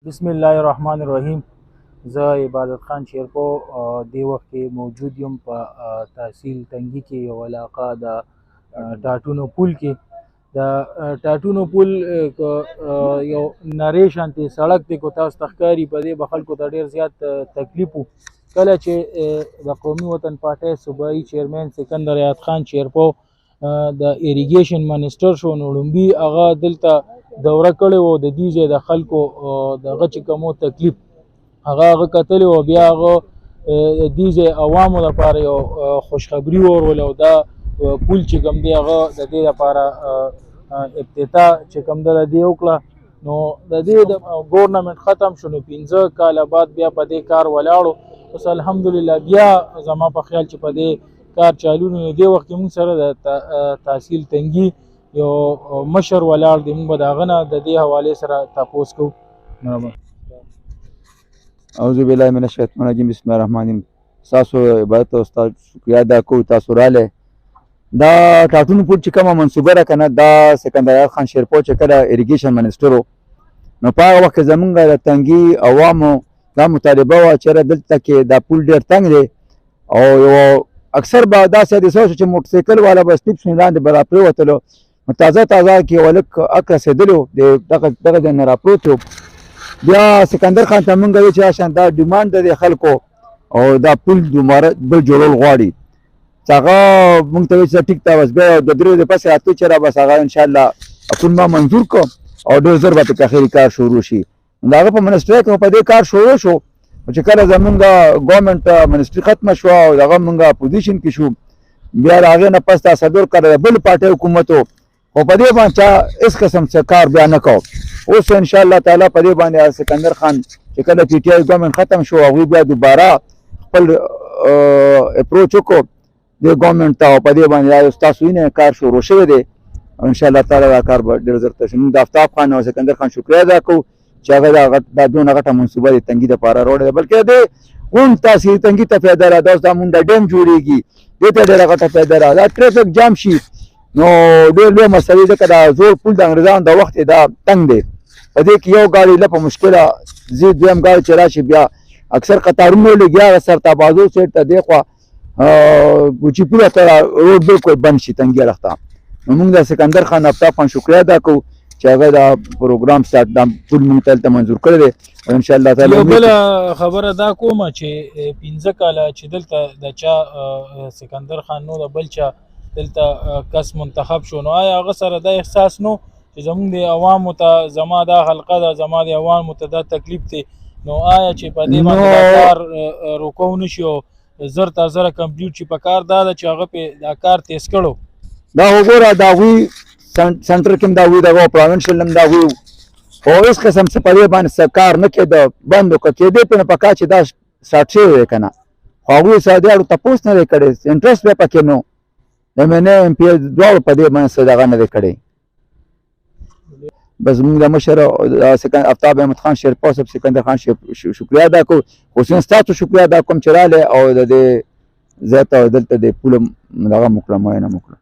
بسم الله الرحمن الرحیم. زه عبادت خان شیرپو دې وخت کې موجود یم په تحصیل تنگي کې یو علاقه د ټاټونو پل کې. د ټاټونو پل یو نری شانتې سړک دی، کو تاسو ته ښکاري. په دې به خلکو ته ډېر زیات تکلیف و کله چې د قومي وطن پارټۍ صوبایي چیرمین سکندر حیات خان شیرپو د ایریګیشن منسټر شو، نو لومبي هغه دلته دوره کړې وه. د دې ځای د خلکو دغه چې کوم تکلیف هغه کتلی و، بیا هغه د دې ځای عوامو لپاره یو خوشخبري ورولې، او دا پل چې کوم دی هغه د دې لپاره افتتاح چې کوم ده د دې وکړه. نو د دې د ګورنمنټ ختم شو، نو 15 کاله بعد بیا په دې کار ولاړو. اوس الحمدلله بیا زما په خیال چې په دې کار چالو نو دې وخت کې موږ سره د تحصیل تنگي یو مشر ولاړ دی، موږ به د هغه نه د دې حوالې سره تپوس کوو. اعوذ بالله من الشیطان الرجیم. بسم الله الرحمن الرحیم. تاسو عبادت او تاسو شکریا ادا کوو. تاسو راله دا ټاټونو پل چې کومه منصوبه ده کنه، دا سکندر حیات خان شیرپو چې کله ایریګیشن منسټر و، نو په هغه وخت کې زمونږ د تنګي عوامو دا مطالبه وه چې دلته کې دا پل ډېر تنګ دی، او یو اکثر به داسې حادثه وشوه چې موټرسایکل والا به سلیپ شو لاندې به راپرېوتلو، نو تازه کې یو هلک اک رسېدلی و، دغه ځای نه راپروت و. بیا سکندر خان ته مونږ ویل چې راشان دا ډیمانډ د خلکو او دا پل دوباره بل جوړول غواړي. هغه مونږ ته ویل چې ټیک ده، بس بیا د درېو د پسې راتلو چې را بس هغه انشاءالله پل ما منظور کړو او ډېر زر به پکې اخري کار شروع شي. د هغه په منسټرۍ کې په دې کار شروع شو، چې کله زمونږ ګورنمنټ منسټري ختمه شوه او هغه مونږ اپوزیشن کې شو، بیا د هغې نه پس دا څلور کاله د بل پارټۍ حکومت و، خو په دې باندې چا هېڅ قسم څه کار بیا نه کوو. اوس انشاءالله تعالی په دې باندې سکندر خان چې کله پی ټي آی ګورنمنټ ختم شو، هغوی بیا دوباره خپل اپروچ وکړو دې ګورنمنټ ته، او په دې باندې دا ستاسو وینې کار شروع شوی دی. انشاءالله تعالی دا کار به ډېر زر تشي. موږ د آفتاب خان او سکندر خان شکریه ادا کوو چې هغه دا دونه غټه منصوبه د تنګي دپاره راوړې ده، بلکې دې اون تاسې تنګي ته فایده را ده. اوس دا مونږ د ډیم جوړېږي، دې ته ډېره غټه فایده را ده. دا ټرافیک جام شي نو ډېر لویه مسلې، ځکه دا زوړ پل د انګریزانو د وخت دا تنګ دی، په دې کې یو ګاډی له په مشکله ځي، دویم ګاډی چې راشي بیا اکثر قطارونه لګیا سرتابازو سیټ ته دی خوا بوچي پوله ته روډ بالکل بند شي تنګي اړخ ته. نو موږ د سکندر خان آفتاب خان شکریه ادا کوو چې هغه دا پروګرام سټارټ دا پل موږ ته هلته منظور کړی دی. او انشاءالله تعالی یو بله خبره دا کومه چې 15 کاله چې دلته د چا سکندر خان نو د بل چا دلته کس منتخب شو، نو آیا هغه سره دا احساس نو چې زمونږ د عوامو ته زما دا حلقه ده، زما د عوامو ته دا تکلیف دی، نو آیا چې په دې باندې دا کار روکو نه شي او زر تا زره کمپلیټ شي؟ په کار دا ده چې هغه پې دا کار تیز کړو. دا وګوره د هغوی سنټر کې هم د هغوی دغه پروینشل هم د هغوی خو هېڅ قسم څه په دې باندې څه کار نه کېده، بند وکړه. کېدی پې نه په کار چې دا سټارټ شوی دی که نه، خو هغوی سعودیانو تپوس نه دی کړی، انټرسټ بیا پکې نو MNA MP دواړو په دې باندې څه دغه نه دی کړی. بس موږ د مشر آفتاب احمد خان شیرپو صاحب سکندر خان شکریه ادا کوو، خصوصا ستاسو شکریه ادا کوم چې راغلی او د دې ځای ته دلته د پوله دغه مو کړه، معاینه مو کړه.